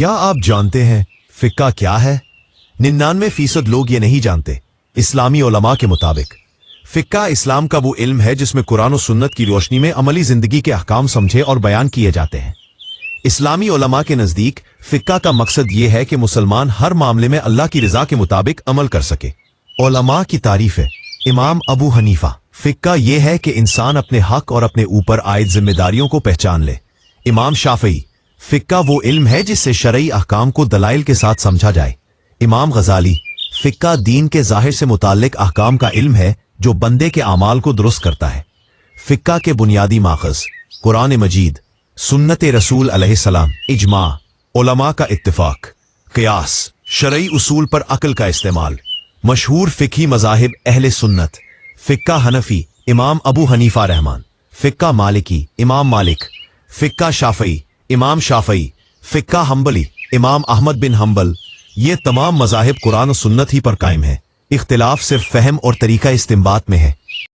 کیا آپ جانتے ہیں فقہ کیا ہے؟ 99% لوگ یہ نہیں جانتے۔ اسلامی علماء کے مطابق فقہ اسلام کا وہ علم ہے جس میں قرآن و سنت کی روشنی میں عملی زندگی کے احکام سمجھے اور بیان کیے جاتے ہیں۔ اسلامی علماء کے نزدیک فقہ کا مقصد یہ ہے کہ مسلمان ہر معاملے میں اللہ کی رضا کے مطابق عمل کر سکے۔ علماء کی تعریف ہے۔ امام ابو حنیفہ: فقہ یہ ہے کہ انسان اپنے حق اور اپنے اوپر عائد ذمہ داریوں کو پہچان لے۔ امام شافعی: فقہ وہ علم ہے جس سے شرعی احکام کو دلائل کے ساتھ سمجھا جائے۔ امام غزالی: فقہ دین کے ظاہر سے متعلق احکام کا علم ہے جو بندے کے اعمال کو درست کرتا ہے۔ فقہ کے بنیادی ماخذ قرآن مجید، سنت رسول علیہ السلام، اجماع، علماء کا اتفاق، قیاس، شرعی اصول پر عقل کا استعمال۔ مشہور فقہی مذاہب اہل سنت: فقہ حنفی، امام ابو حنیفہ رحمان; فقہ مالکی، امام مالک; فقہ شافعی، امام شافعی; فقہ حنبلی، امام احمد بن حنبل۔ یہ تمام مذاہب قرآن و سنت ہی پر قائم ہیں، اختلاف صرف فہم اور طریقہ استنباط میں ہے۔